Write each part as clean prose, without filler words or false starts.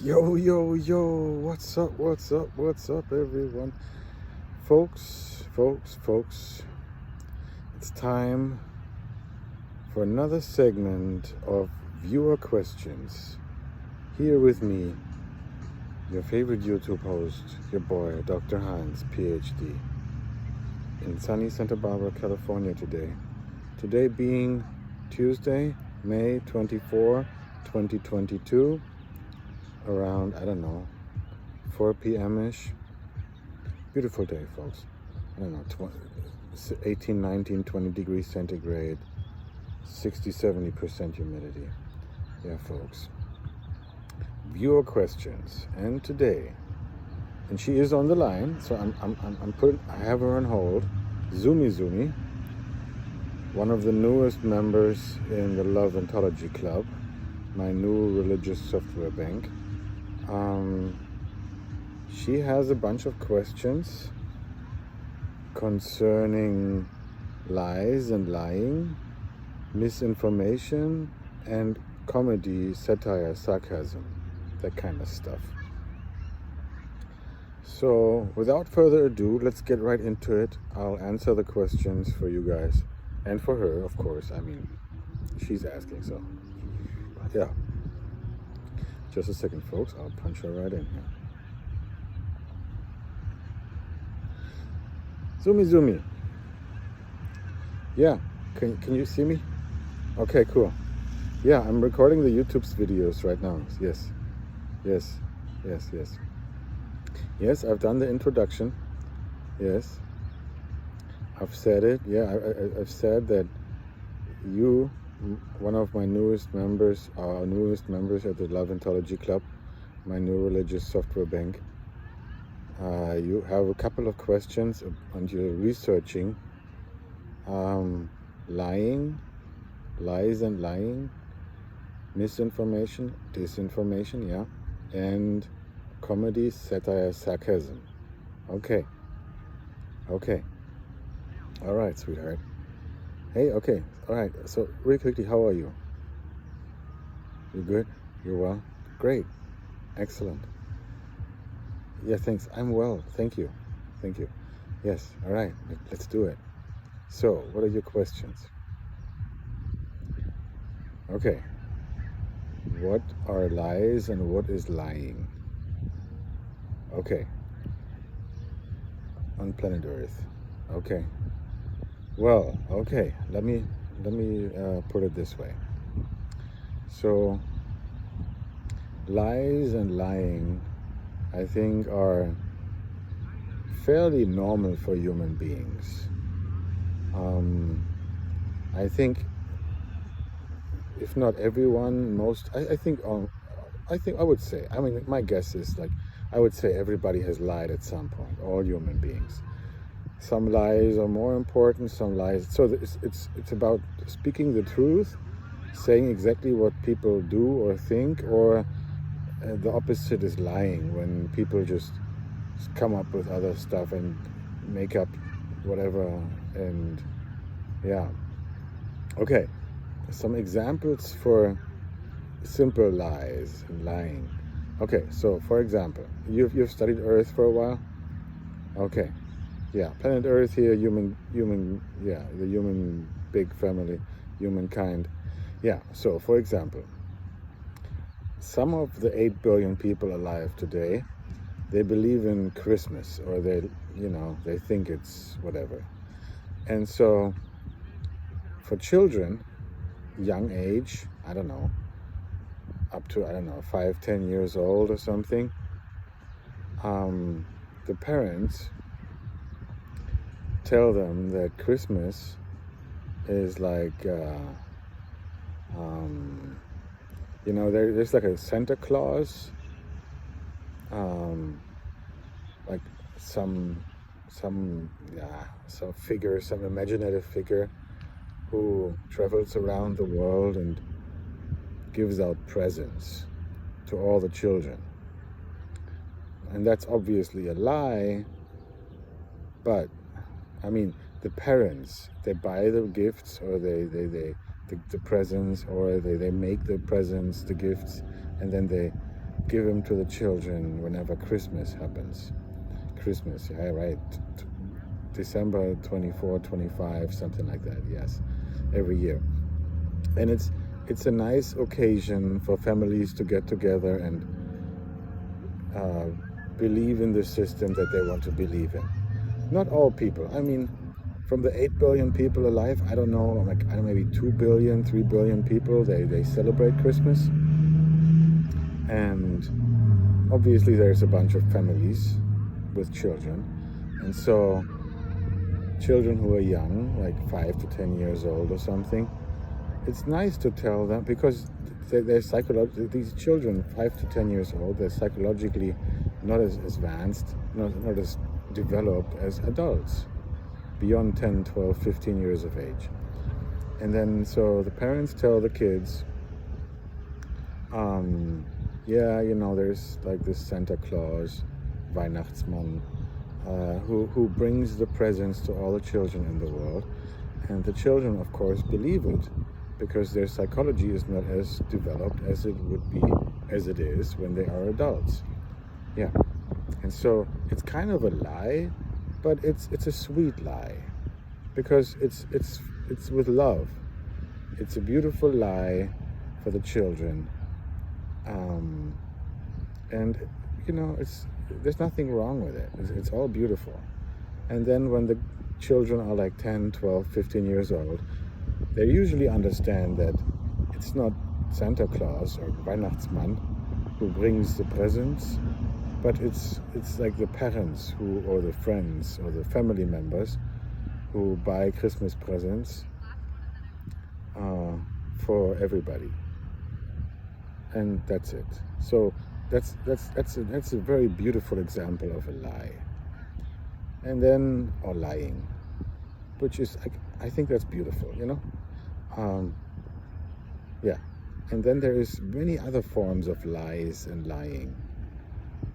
Yo, what's up, everyone? Folks, it's time for another segment of viewer questions. Here with me, your favorite YouTube host, your boy, Dr. Hans, PhD, in sunny Santa Barbara, California today. Today being Tuesday, May 24, 2022, around, 4 p.m.-ish. Beautiful day, folks. 18, 19, 20 degrees centigrade, 60-70% humidity. Yeah, folks. Viewer questions, and today, and she is on the line, so I have her on hold. Zoomy, one of the newest members in the Love Ontology Club, my new religious software bank. She has a bunch of questions concerning lies and lying, misinformation, and comedy, satire, sarcasm, that kind of stuff. So without further ado, let's get right into it. I'll answer the questions for you guys and for her, of course. I mean, she's asking, so yeah. Just a second, folks. I'll punch her right in here. Zoomy. Yeah, can you see me? Okay, cool. Yeah, I'm recording the YouTube's videos right now. Yes, I've done the introduction. Yes, I've said it. Yeah, I've said that you, one of my newest members at the Love Ontology Club, my new religious software bank. You have a couple of questions and you're researching lies and lying, misinformation, disinformation, yeah, and comedy, satire, sarcasm. Okay. All right, sweetheart. Hey, okay. All right. So, really quickly, how are you? You good? You're well? Great. Excellent. Yeah, thanks. I'm well. Thank you. Yes. All right. Let's do it. So, what are your questions? Okay. What are lies and what is lying? Okay. On planet Earth. Okay. Well, okay. Let me put it this way. So, lies and lying, I think, are fairly normal for human beings. I think, if not everyone, I would say, my guess is, I would say everybody has lied at some point, all human beings. Some lies are more important, some lies, so it's about speaking the truth, saying exactly what people do or think, or the opposite is lying, when people just come up with other stuff and make up whatever. And yeah, okay, some examples for simple lies and lying. Okay, so for example, you've studied Earth for a while. Okay, yeah, planet Earth here, human, yeah, the human big family, humankind. Yeah, so for example, some of the 8 billion people alive today, they believe in Christmas, or they think it's whatever. And so for children, young age, up to 5-10 years old or something, the parents tell them that Christmas is like there's like a Santa Claus, like some figure, some imaginative figure, who travels around the world and gives out presents to all the children. And that's obviously a lie, but the parents, they buy the gifts, or the presents, or they make the presents, the gifts, and then they give them to the children whenever Christmas happens. Christmas, yeah, right. December 24, 25, something like that, yes, every year. And it's a nice occasion for families to get together and believe in the system that they want to believe in. Not all people. I mean, from the 8 billion people alive, I don't know, like maybe 2 billion, 3 billion people, they celebrate Christmas. And obviously there's a bunch of families with children. And so children who are young, like 5 to 10 years old or something, it's nice to tell them, because they're psychologically, these children, 5 to 10 years old, they're psychologically not as advanced, not as developed as adults, beyond 10, 12, 15 years of age. And then so the parents tell the kids, yeah, there's like this Santa Claus, Weihnachtsmann, who brings the presents to all the children in the world. And the children, of course, believe it, because their psychology is not as developed as it would be, as it is when they are adults. Yeah. And so it's kind of a lie, but it's a sweet lie, because it's with love. It's a beautiful lie for the children. And there's nothing wrong with it. It's all beautiful. And then when the children are like 10, 12, 15 years old, they usually understand that it's not Santa Claus or Weihnachtsmann who brings the presents, but it's like the parents or the friends or the family members who buy Christmas presents for everybody. And that's it. So that's a very beautiful example of a lie. And then, or lying, which is, I think that's beautiful, yeah. And then there is many other forms of lies and lying.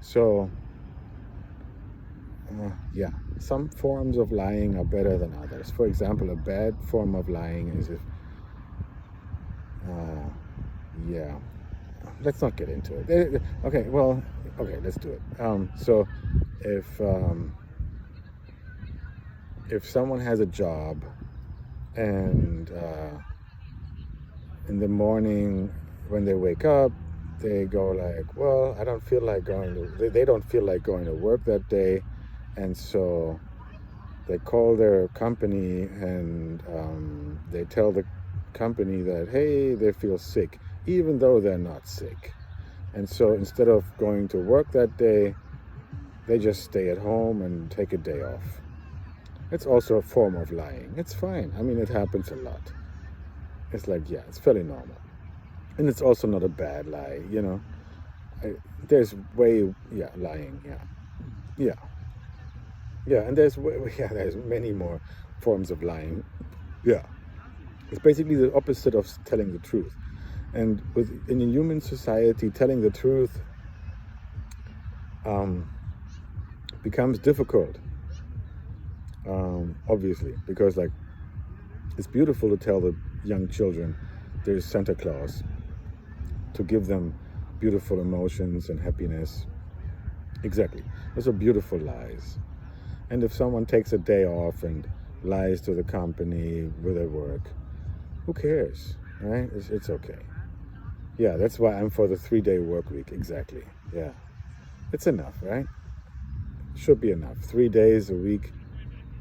So, yeah, some forms of lying are better than others. For example, a bad form of lying is if, yeah, let's not get into it. Okay, let's do it. So, if someone has a job and in the morning when they wake up, they go like, well, I don't feel like going to, they don't feel like going to work that day. And so they call their company and they tell the company that, hey, they feel sick, even though they're not sick. And so instead of going to work that day, they just stay at home and take a day off. It's also a form of lying. It's fine. I mean, it happens a lot. It's like, yeah, it's fairly normal. And it's also not a bad lie, there's lying, yeah, and there's many more forms of lying. Yeah, it's basically the opposite of telling the truth. And in a human society, telling the truth becomes difficult, obviously, because it's beautiful to tell the young children there's Santa Claus, to give them beautiful emotions and happiness. Exactly. Those are beautiful lies. And if someone takes a day off and lies to the company where they work, who cares, right? It's okay. Yeah, that's why I'm for the 3-day work week. Exactly. Yeah. It's enough, right? Should be enough. 3 days a week,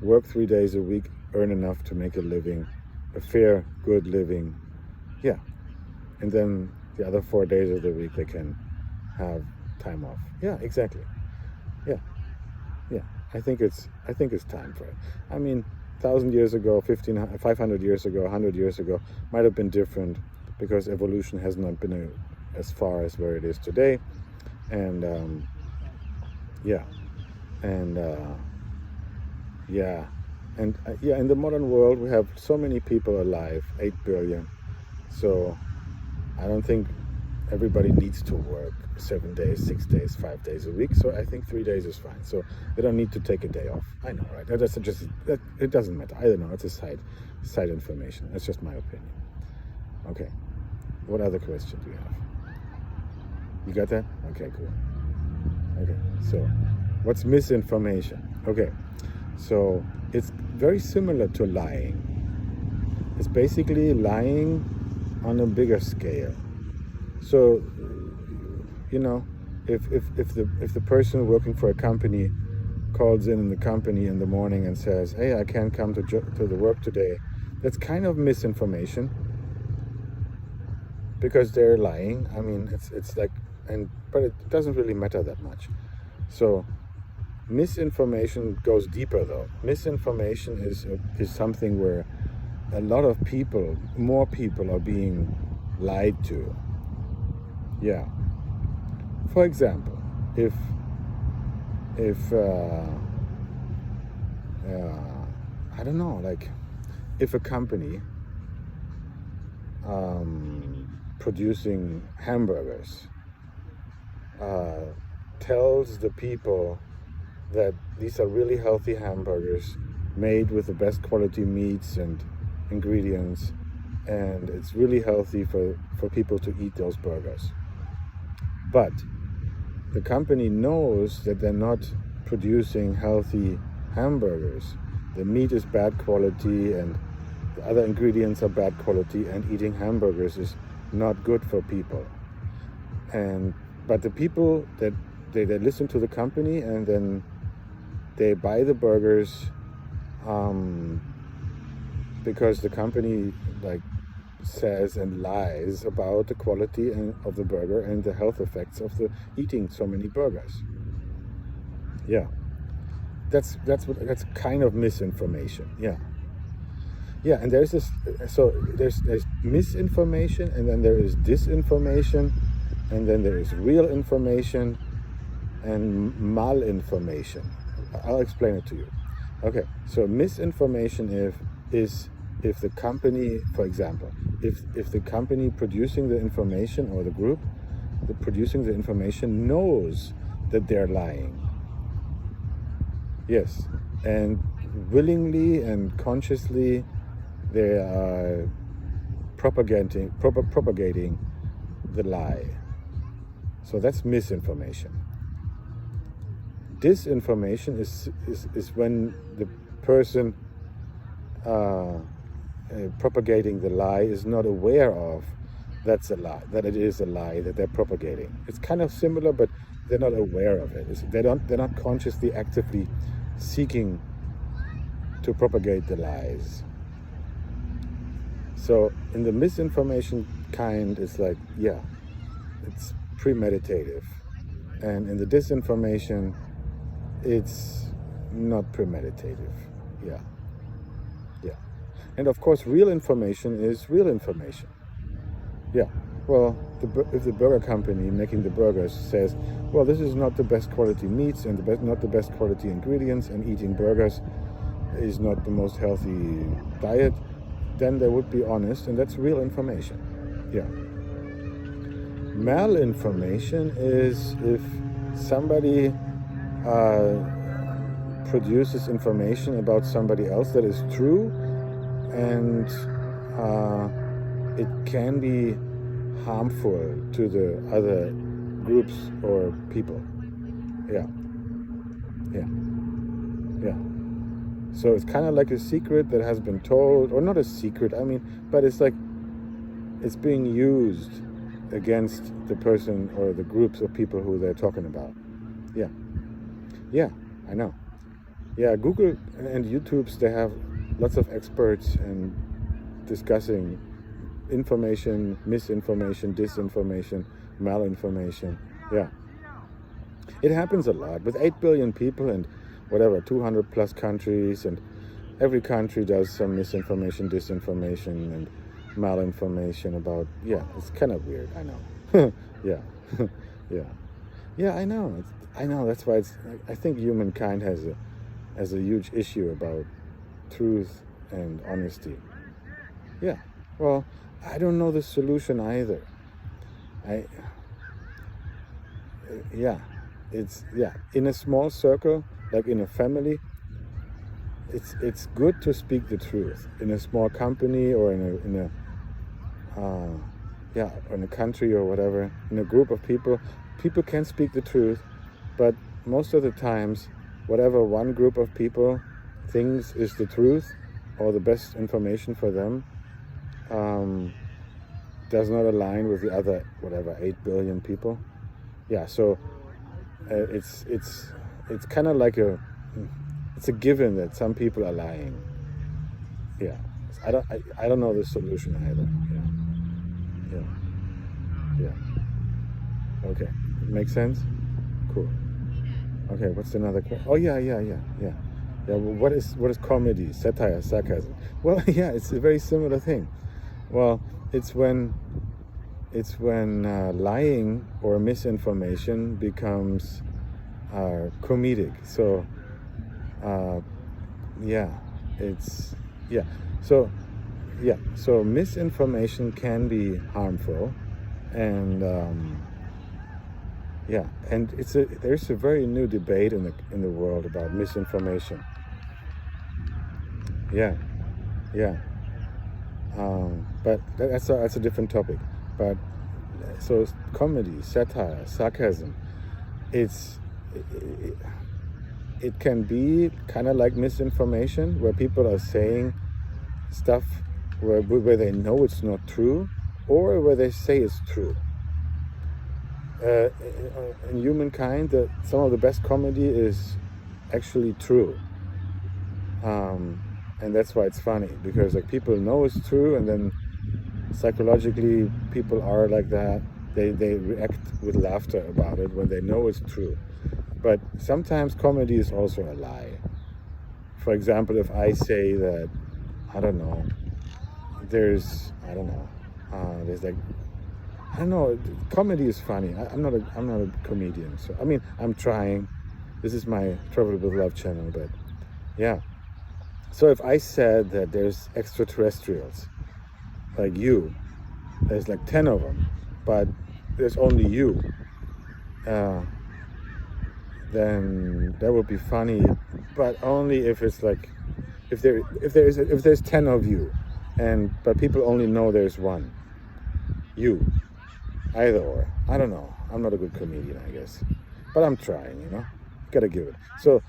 work 3 days a week, earn enough to make a living, a fair, good living. Yeah. And then the other 4 days of the week they can have time off. Yeah, exactly. Yeah. I think it's time for it. I mean, 1,000 years ago, 500 years ago, 100 years ago might have been different, because evolution has not been as far as where it is today. And in the modern world we have so many people alive, 8 billion. So I don't think everybody needs to work 7 days, 6 days, 5 days a week. So I think 3 days is fine. So they don't need to take a day off. I know, right? It doesn't matter. I don't know. It's a side information. That's just my opinion. Okay. What other question do you have? You got that? Okay, cool. Okay, so what's misinformation? Okay, so it's very similar to lying. It's basically lying on a bigger scale. So, if the person working for a company calls in the company in the morning and says, "Hey, I can't come to the work today," that's kind of misinformation because they're lying. I mean, it's like, but it doesn't really matter that much. So, misinformation goes deeper though. Misinformation is something where a lot of people, more people, are being lied to. Yeah. For example, if I don't know, like if a company producing hamburgers tells the people that these are really healthy hamburgers made with the best quality meats and ingredients, and it's really healthy for people to eat those burgers. But the company knows that they're not producing healthy hamburgers. The meat is bad quality and the other ingredients are bad quality, and eating hamburgers is not good for people. But the people that they listen to the company, and then they buy the burgers because the company says and lies about the quality of the burger and the health effects of the eating so many burgers. Yeah, that's kind of misinformation. Yeah, and there's this. So there's misinformation, and then there is disinformation, and then there is real information and malinformation. I'll explain it to you. Okay, so misinformation is if the company, for example, if the company producing the information, or the group producing the information, knows that they're lying. Yes, and willingly and consciously they are propagating the lie. So that's misinformation. Disinformation is when the person propagating the lie is not aware of that's a lie, that it is a lie that they're propagating. It's kind of similar, but they're not aware of it. They're not consciously, actively seeking to propagate the lies. So in the misinformation kind, it's like, yeah, it's premeditative. And in the disinformation, it's not premeditative. Yeah. And of course, real information is real information. Yeah. Well, if the burger company making the burgers says, well, this is not the best quality meats and not the best quality ingredients, and eating burgers is not the most healthy diet, then they would be honest, and that's real information. Yeah. Malinformation is if somebody produces information about somebody else that is true, and it can be harmful to the other groups or people. Yeah. So it's kind of like a secret that has been told, or not a secret, I mean, but it's like it's being used against the person or the groups of people who they're talking about. Yeah, I know. Yeah, Google and YouTube's, they have lots of experts and discussing information, misinformation, disinformation, malinformation. Yeah. It happens a lot with 8 billion people and 200 plus countries, and every country does some misinformation, disinformation, and malinformation about, it's kind of weird, I know. Yeah, I know. That's why I think humankind has a huge issue about truth and honesty. Yeah. Well, I don't know the solution either. In a small circle, like in a family, it's good to speak the truth. In a small company or in in a country or whatever, in a group of people, people can speak the truth, but most of the times, whatever one group of people thinks is the truth or the best information for them, does not align with the other, whatever, 8 billion people. Yeah, so it's kind of like it's a given that some people are lying. Yeah, I don't know the solution either. Yeah. Okay, makes sense. Cool. Okay, what's another question? Oh yeah. Well, what is comedy, satire, sarcasm? Well, yeah, it's a very similar thing. Well, it's when lying or misinformation becomes comedic. So so misinformation can be harmful, and and there's a very new debate in the world about misinformation. But that's a different topic. But so comedy, satire, sarcasm, it can be kind of like misinformation, where people are saying stuff where they know it's not true, or where they say it's true. In humankind, some of the best comedy is actually true, and that's why it's funny, because like people know it's true, and then psychologically people are like that. They react with laughter about it when they know it's true. But sometimes comedy is also a lie. For example, if I say that, I don't know, there's like, I don't know, comedy is funny. I'm not a comedian, so I mean, I'm trying. This is my Travel with Love channel, but yeah. So if I said that there's extraterrestrials, like you, there's like 10 of them, but there's only you, then that would be funny, but only if it's like, if there's 10 of you, but people only know there's one, you. Either or. I don't know. I'm not a good comedian, I guess. But I'm trying, Gotta give it. So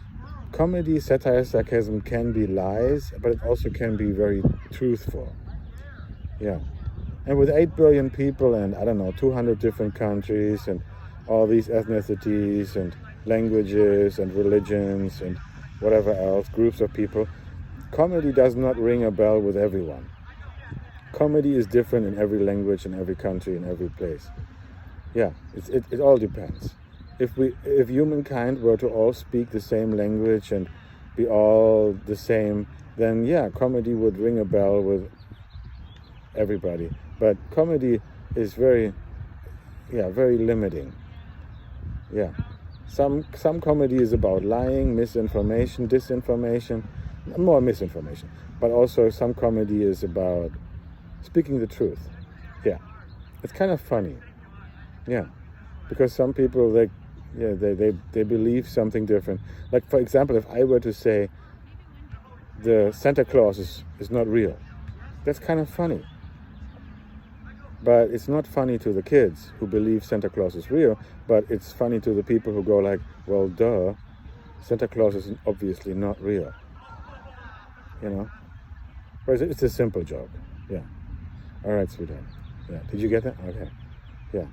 comedy, satire, sarcasm can be lies, but it also can be very truthful. Yeah. And with 8 billion people and, 200 different countries and all these ethnicities and languages and religions and whatever else, groups of people, comedy does not ring a bell with everyone. Comedy is different in every language, in every country, in every place. Yeah, it all depends. If humankind were to all speak the same language and be all the same, then yeah, comedy would ring a bell with everybody. But comedy is very limiting. Yeah, some comedy is about lying, misinformation, disinformation, more misinformation. But also some comedy is about speaking the truth. Yeah, it's kind of funny. Yeah, because some people they believe something different. Like, for example, if I were to say the Santa Claus is not real, that's kind of funny. But it's not funny to the kids who believe Santa Claus is real, but it's funny to the people who go like, well, duh, Santa Claus is obviously not real. But it's a simple joke. Yeah. All right, sweetheart. Yeah. Did you get that? Okay. Yeah.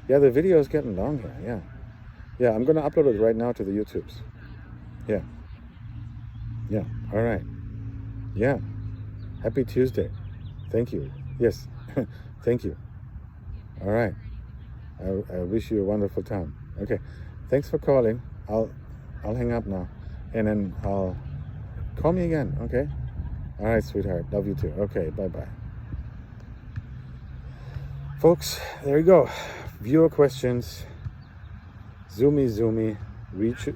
Yeah, the video is getting long here. Yeah. Yeah, I'm going to upload it right now to the YouTubes. Yeah. Yeah. All right. Yeah. Happy Tuesday. Thank you. Yes. Thank you. All right. I wish you a wonderful time. Okay. Thanks for calling. I'll hang up now. And then call me again. Okay. All right, sweetheart. Love you too. Okay. Bye-bye. Folks, there you go. Viewer questions. Zoomy,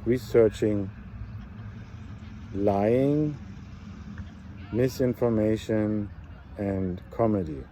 researching lying, misinformation, and comedy.